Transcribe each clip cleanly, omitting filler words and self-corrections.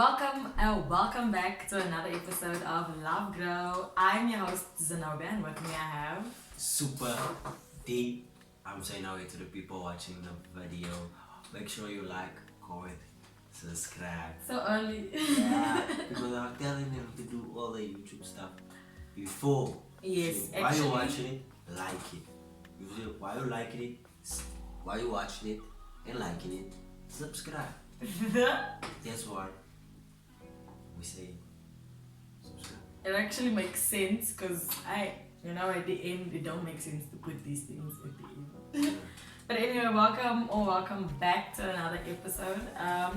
Welcome back to another episode of Love Grow. I'm your host Zenobia, and with me I have. Super deep. I'm saying now to the people watching the video, make sure you like, comment, subscribe. So early. Yeah, because I'm telling them to do all the YouTube stuff before. Yes, So while you're watching it, like it. While you're liking it, while you're watching it and liking it, subscribe. That's what we say. Subscribe. It actually makes sense because at the end it don't make sense to put these things at the end. But anyway, welcome back to another episode.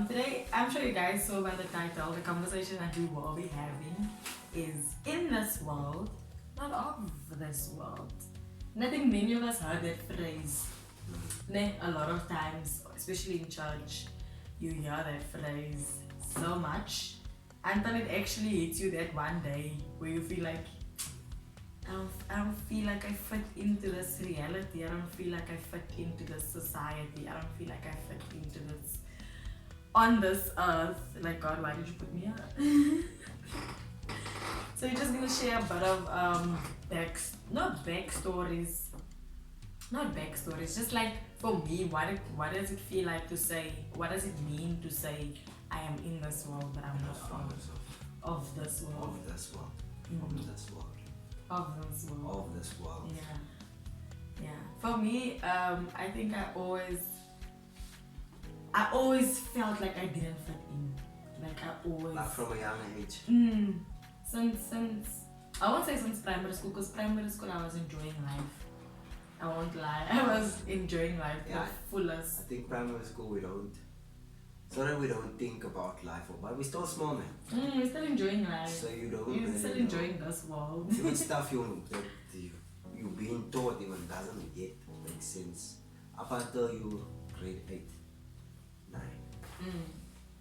Today, I'm sure you guys saw by the title, the conversation that we will be having is in this world, not of this world. And I think many of us heard that phrase. A lot of times, especially in church, you hear that phrase so much until it actually hits you that one day where you feel like I don't feel like I fit into this reality. I don't feel like I fit into this society. I don't feel like I fit into this on this earth. Like, God, why did you put me here? So you're just gonna share a bit of not backstories, just like for me, what does it feel like to say, what does it mean to say I am in this world but I'm not from of this world. Of this world. Mhm. Of this world. Of this world. Of this world. Yeah. For me, I think I always felt like I didn't fit in. Like from a young age. Since I won't say since primary school, because primary school I was enjoying life. I won't lie, I was enjoying life to the fullest. I think primary school we don't think about life, but we're still small, man. We're still enjoying life. So you don't. You're really still know. enjoying this world. Even stuff you being taught even doesn't yet make sense up until you grade 8, 9.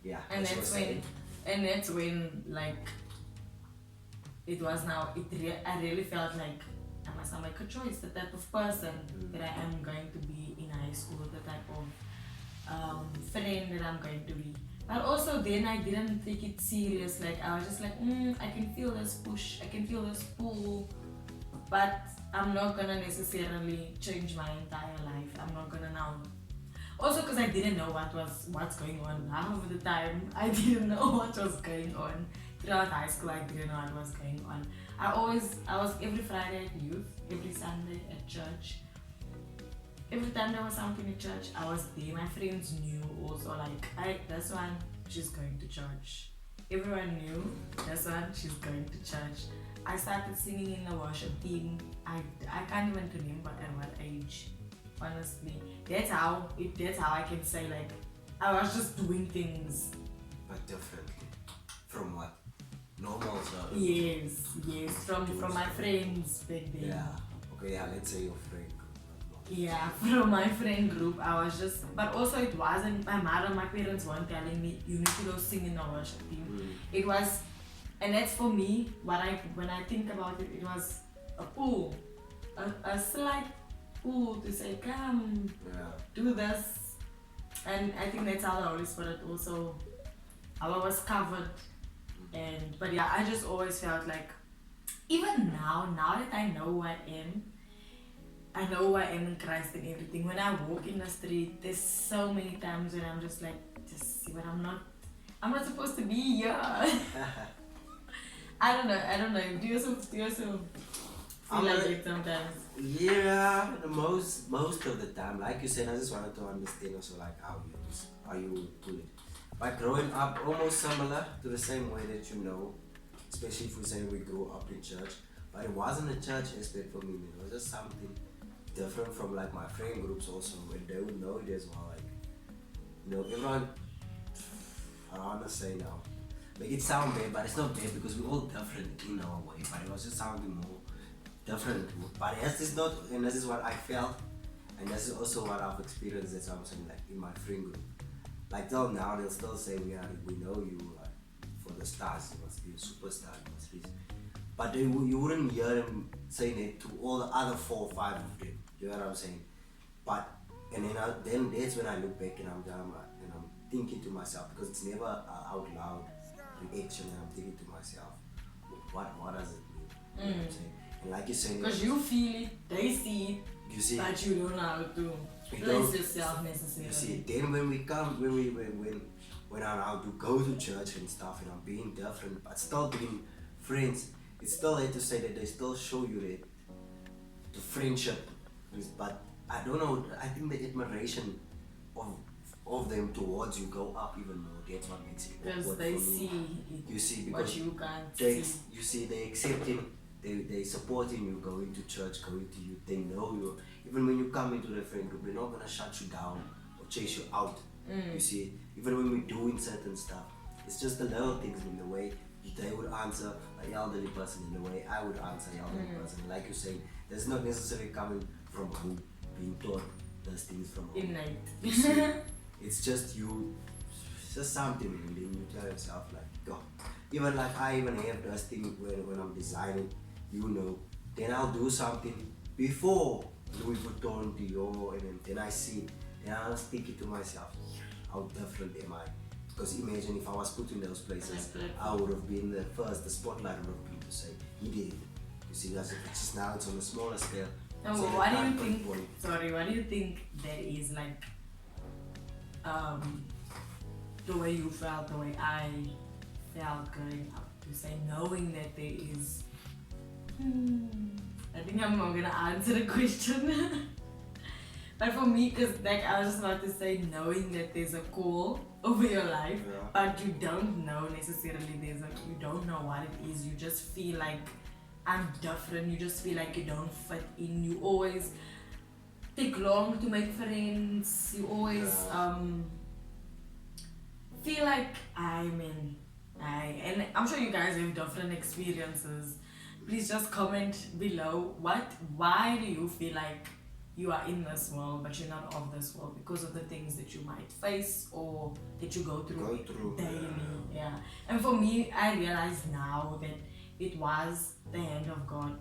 Yeah. And that's when like I really felt like I must make a choice, the type of person that I am going to be in high school, the type of friend that I'm going to be. But also then I didn't take it serious. Like I was just like, I can feel this push, I can feel this pull, but I'm not gonna necessarily change my entire life. I'm not gonna now. Also because I didn't know what's going on. Half of the time I didn't know what was going on. Throughout high school I didn't know what was going on. I was every Friday at youth, every Sunday at church. Every time there was something at church, I was there. My friends knew also, like, this one, she's going to church. Everyone knew, this one, she's going to church. I started singing in the worship team. I can't even remember at what age, honestly. That's how I can say, like, I was just doing things. But differently. From what? Normal so Yes. From my friends back then. Yeah. Okay, yeah, let's say your friend group. Yeah, from my friend group, I was just, but also it wasn't, my parents weren't telling me, you need to go sing in the worship team. It was, and that's for me, when I think about it, it was a pull, a slight pull to say, come, do this. And I think that's how the Holy Spirit also, how I was covered. But yeah, I just always felt like, even now that I know who I am, I know who I am in Christ and everything. When I walk in the street, there's so many times when I'm just like, just see what I'm not supposed to be here. I don't know. Do you also feel like it sometimes? Yeah, most of the time. Like you said, I just wanted to understand also like how you put it. Like growing up almost similar to the same way that you know, especially if we say we grew up in church. But it wasn't a church aspect for me, man. It was just something different from like my friend groups also, when they would know it as well. Like, everyone, I don't want to say now, make it sound bad, but it's not bad because we're all different in our way. But it was just sounding more different. But this is not, and this is what I felt, and this is also what I've experienced. That's what I'm saying, like in my friend group. Like till now, they'll still say, we know you for the stars. You must be a superstar. You must be. But you wouldn't hear them saying it to all the other 4 or 5 of them. You know what I'm saying? But and then that's when I look back and I'm thinking to myself, because it's never out loud. reaction, and I'm thinking to myself, what does it mean? You know what I'm saying? And like you're saying, Because you feel it, they see it, you see, but you don't know how to you place don't- yourself necessarily. you see, then when I'm out to go to church and stuff, and I'm being different, but still being friends, it's still hard to say that they still show you that the friendship is, but I don't know, I think the admiration of them towards you go up even more. That's what makes it Because awkward they for me. see You see, what because you can't they, see. you see, they accepting, they supporting you, going to church, going to you, they know you. Even when you come into the friend group, they're not gonna shut you down or chase you out. You see, even when we're doing certain stuff, it's just the little things in the way they would answer an elderly person, in the way I would answer an elderly person. Like you're saying, that's not necessarily coming from home, being taught those things from home. Innate. You see, it's just you, it's just something, and then you tell yourself like, God. Even like I even have this thing when I'm designing, you know, then I'll do something before Louis Vuitton, Dior, and then I see it, then I'll think it to myself, how different am I? Because imagine if I was put in those places, I would have been the first, the spotlight would have been to say, he did it. You see, that's it's just now it's on a smaller scale. No, So but they what do you can't think? pinpoint. Sorry, what do you think that is like? The way you felt, the way I felt growing up, to say knowing that there is. I think I'm not gonna answer the question. But for me, because like I was just about to say, knowing that there's a call over your life, Yeah. but you don't know necessarily you don't know what it is. You just feel like I'm different. You just feel like you don't fit in. You always take long to make friends. You always feel like and I'm sure you guys have different experiences. Please just comment below why do you feel like you are in this world but you're not of this world, because of the things that you might face or that you go through daily. Yeah. And for me, I realize now that it was the hand of God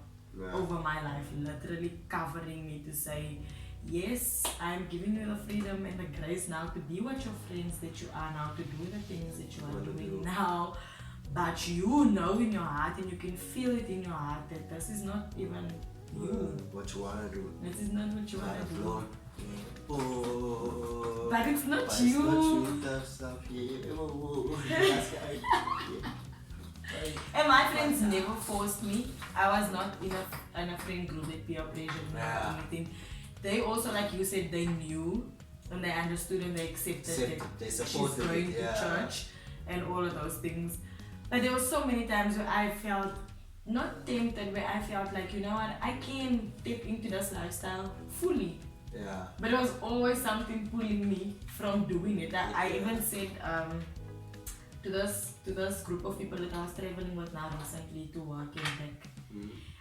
over my life, literally covering me to say, yes, I'm giving you the freedom and the grace now to be what your friends that you are now, to do the things that you are doing now. But you know in your heart, and you can feel it in your heart, that this is not even you. What you wanna do? This is not what you want to do. Lord. Oh, But it's not but you. It's not you, tough stuff, yeah. Oh, that's right. And my friends never forced me. I was not in a friend group that peer pressured me or anything. They also, like you said, they knew and they understood and they accepted that they she's supported going it, to church and all of those things. But there were so many times where I felt not tempted, where I felt like, you know what, I can tap into this lifestyle fully. Yeah. But there was always something pulling me from doing it. I even said to this group of people that I was traveling with now recently to work and back.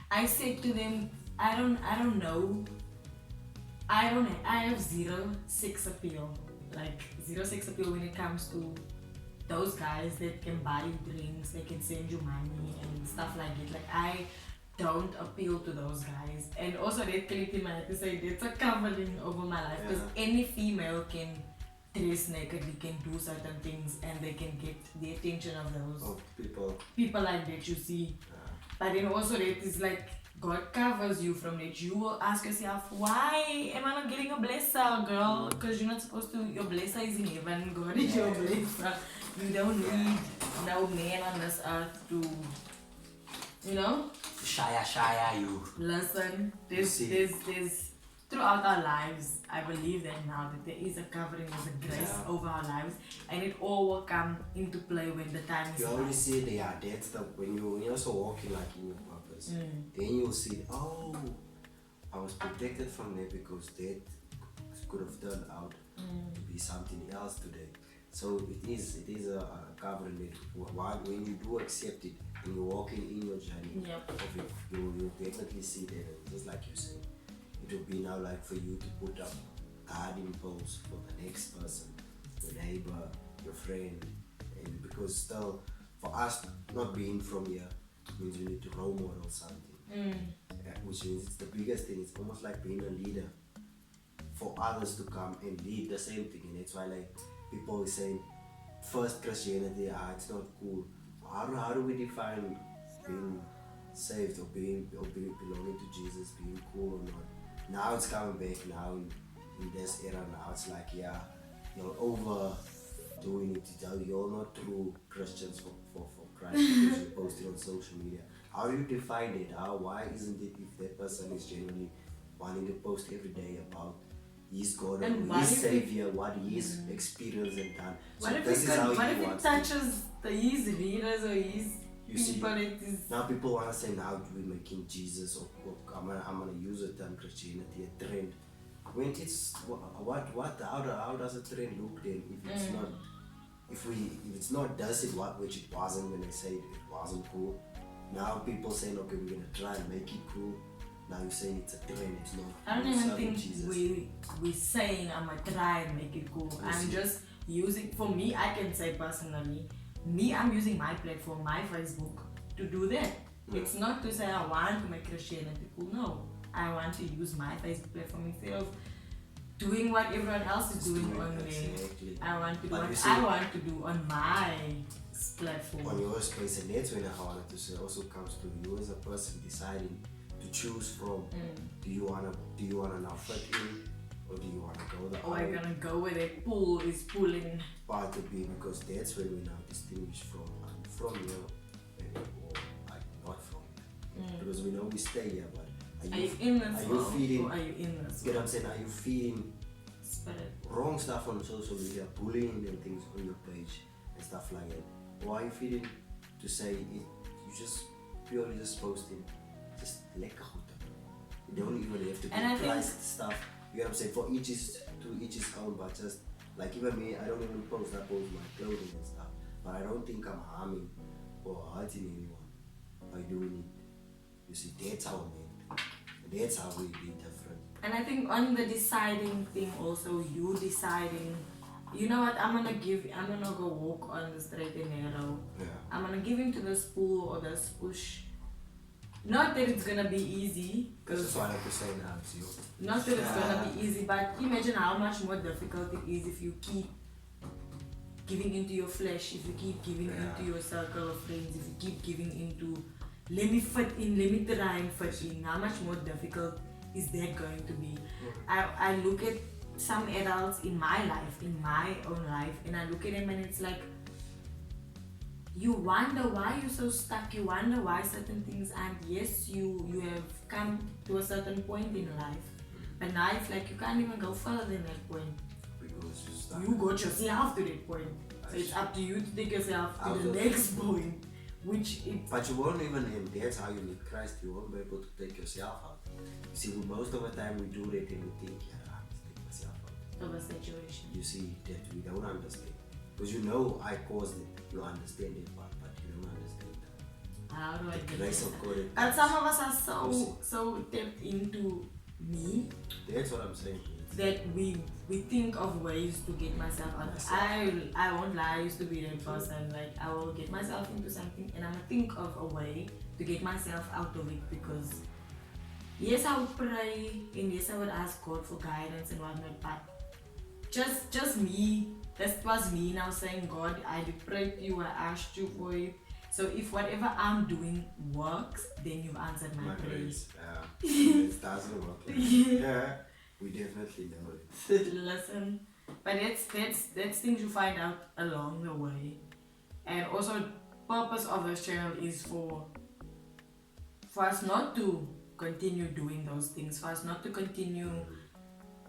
I said to them, I don't know. I have zero sex appeal. Like zero sex appeal when it comes to those guys that can buy you drinks, they can send you money and stuff like it. Like I don't appeal to those guys. And also that clicked in my head to say that's a covering over my life, because any female can dress nakedly, can do certain things, and they can get the attention of those people like that you see. But then also that is like God covers you from that. You will ask yourself, why am I not getting a blesser, girl? Because you're not supposed to. Your blesser is in heaven. God is your blesser. You don't need no man on this earth to, you know, Shaya you. listen. There's throughout our lives, I believe that now that there is a covering, there's a grace over our lives, and it all will come into play when the time is You right. already see it, that's the when you're also walking like in your purpose. Then you'll see, oh, I was protected from that because that could have turned out to be something else today. So it is a covering that when you do accept it and you're walking in your journey of it, you'll definitely see that. And just like you said, it will be now like for you to put up guarding posts for the next person, your neighbor, your friend, and because still for us not being from here means we need to role model something, which means it's the biggest thing. It's almost like being a leader for others to come and lead the same thing. And that's why like people are saying first Christianity, it's not cool, how do we define being saved or being belonging to Jesus, being cool or not? Now it's coming back now in this era. Now it's like, yeah, you're overdoing it. You're not true Christians for Christ because you post it on social media. How do you define it? Why isn't it, if that person is genuinely wanting to post every day about his God And or what his if Savior, what he's experienced and done? What if this is how what he if it wants touches his readers or his You see, people? It is now people want to say, now we're making Jesus or I'm gonna use the term Christianity a trend. When it's how does a trend look then if it's not if it's not does it what which it wasn't when they said it wasn't cool. Now people saying, okay, we're gonna try and make it cool. Now you're saying it's a trend, it's not. I don't You're even serving think we're saying I'm gonna try and make it cool. I'm just using, for me, I can say personally, I'm using my platform, my Facebook, to do that. It's not to say I want to make Christianity cool. No, I want to use my Facebook platform instead of doing what everyone else is doing on there. Exactly. I want to do But you what see- I want to do on my platform. On your space, and that's when I wanted to say also comes to you as a person deciding to choose from. Do you wanna now fit in, or do you wanna go the Or I'm other gonna go where the pool is pulling. part to be? Because that's where we now distinguish from you, or like not from you. Because we know we stay here, but Are you in this are you world feeling? or are you in this Get what world? I'm saying? Are you feeling Spirit. wrong stuff on social media, bullying and things on your page and stuff like that? Or are you feeling to say you just purely just posting just lekker goed. You don't even have to be And I think- priced stuff. You know what I'm saying? For each is to each his own, but just like even me, I don't even post. I post my clothing and stuff, but I don't think I'm harming or hurting anyone by doing it. You see, that's how we that's how we be different. And I think on the deciding thing also, you deciding, you know what, I'm gonna go walk on the straight and narrow. Yeah. I'm gonna give into this pull or this push. Not that it's gonna be easy, Because because that's what I was saying now to you. not that it's gonna be easy, but imagine how much more difficult it is if you keep giving into your flesh, if you keep giving into your circle of friends, if you keep giving into let me fit in, let me try and fit in. How much more difficult is that going to be? I look at some adults in my life, in my own life, and I look at them and it's like, you wonder why you're so stuck, you wonder why certain things aren't. Yes, you have come to a certain point in life, but now it's like you can't even go further than that point. Because you start. You got yourself to that point. So it's up to you to take yourself to the next point, which it. But you won't even, and that's how you meet Christ, you won't be able to take yourself out. You see, most of the time we do that and we think, yeah, I must take myself out. Of a situation. You see, that we don't understand. Because you know I caused it, you understand it, but you don't understand that. How do I The get grace it? of God. And some of us are so tapped into me That's what I'm saying. that we think of ways to get myself out. I won't lie, I used to be that person. Like I will get myself into something and I'm gonna think of a way to get myself out of it, because yes, I would pray and yes, I would ask God for guidance and whatnot, but just me, that was me now saying, God, I did pray to you, I asked you for it. So if whatever I'm doing works, then you've answered my prayers. It doesn't work. Yeah, we definitely know it. Listen, but that's things you find out along the way. And also, purpose of this channel is for us not to continue doing those things, for us not to continue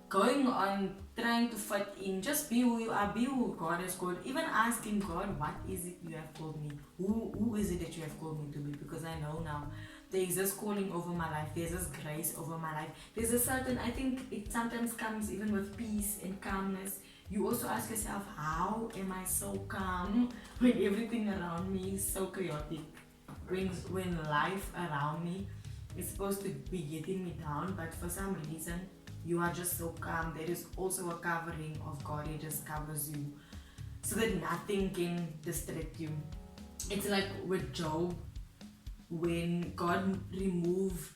going on trying to fit in. Just be who you are, be who God has called. Even asking God, what is it you have called me? Who is it that you have called me to be? Because I know now there is this calling over my life, there's this grace over my life. There's a certain, I think it sometimes comes even with peace and calmness. You also ask yourself, how am I so calm when everything around me is so chaotic? When life around me is supposed to be getting me down, but for some reason you are just so calm. There is also a covering of God. He just covers you so that nothing can distract you. It's like with Job, when God removed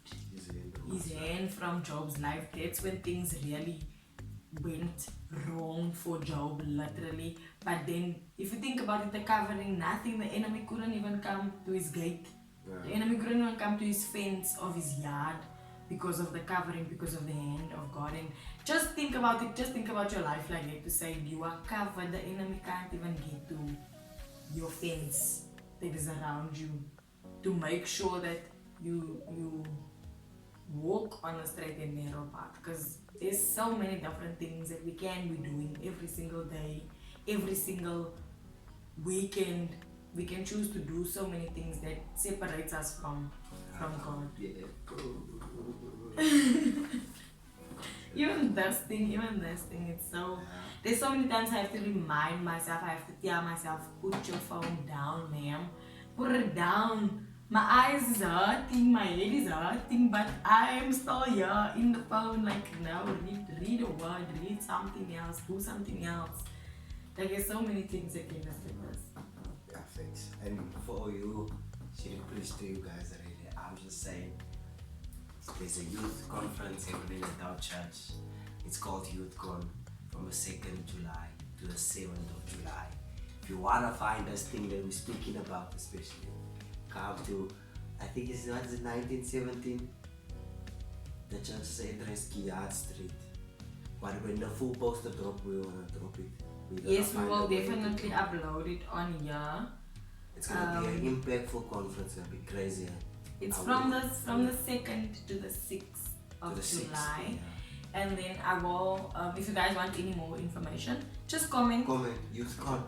his hand from Job's life, that's when things really went wrong for Job, literally. But then, if you think about it, the covering, nothing, the enemy couldn't even come to his gate. The enemy couldn't even come to his fence of his yard because of the covering, because of the hand of God. And just think about it, just think about your life like that, to say you are covered, the enemy can't even get to your fence that is around you, to make sure that you walk on a straight and narrow path, because there's so many different things that we can be doing every single day, every single weekend. We can choose to do so many things that separates us from God. Yeah. Even this thing, it's so, there's so many times I have to remind myself, I have to tell myself, put your phone down, ma'am, put it down. My eyes is hurting, my head is hurting, but I am still here in the phone, like, no, read a word, read something else, do something else. Like, there's so many things that can affect us. Yeah, thanks. And for you, she did preach to you guys already. I'm just saying, there's a youth conference happening at our church. It's called YouthCon, from the 2nd July to the 7th of July. If you wanna find this thing that we're speaking about, especially, come to, I think it's 1917. The church is address Kiyad Street. But when the full poster drop, we wanna drop it. Yes, we will definitely upload it on here. It's gonna be an impactful conference. It's gonna be crazy. It's from the 2nd to the 6th of July. And then I will, if you guys want any more information, just comment. Comment YouthCon.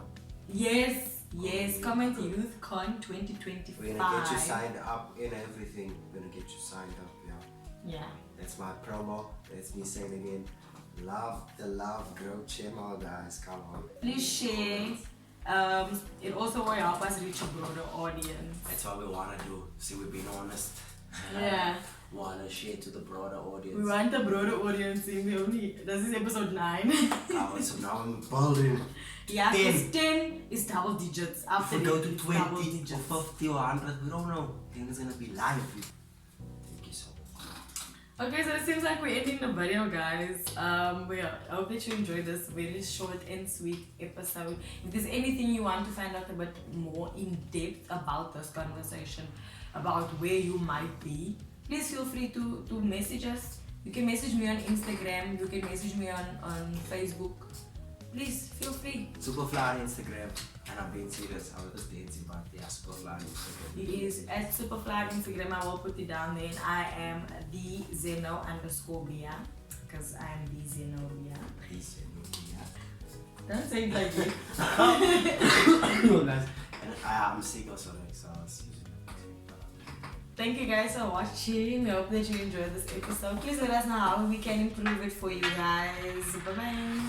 Yes, comment YouthCon 2025. We're gonna get you signed up and everything. We're gonna get you signed up, Yeah. That's my promo. That's me saying again. Love the Love Grow channel, guys. Come on. Please share. It also will help us reach a broader audience. That's what we wanna do. See, we've been honest. Yeah. Wanna share to the broader audience. We want a broader audience. This is episode 9. So now I'm building. Yeah, because 10 is double digits. After If we go to it's 20 double or digits. 50 or 100, we don't know. Then it's gonna be live. Thank you so much. Okay, so it seems like we're ending the video, guys. I hope that you enjoyed this very short and sweet episode. If there's anything you want to find out a bit more in depth about this conversation, about where you might be, please feel free to message us. You can message me on Instagram, you can message me on Facebook. Please feel free. Superfly on Instagram, and I'm being serious. I was just dancing, but yeah, Superfly on Instagram. It is at Superfly on Instagram. I will put it down there. And I am the Zeno_Bia, because I am the Zenobia. Peace and Don't say it like that. no, guys. And I'm sick also, so I'll see you. Thank you guys for watching. I hope that you enjoyed this episode. Please let us know how we can improve it for you guys. Bye bye.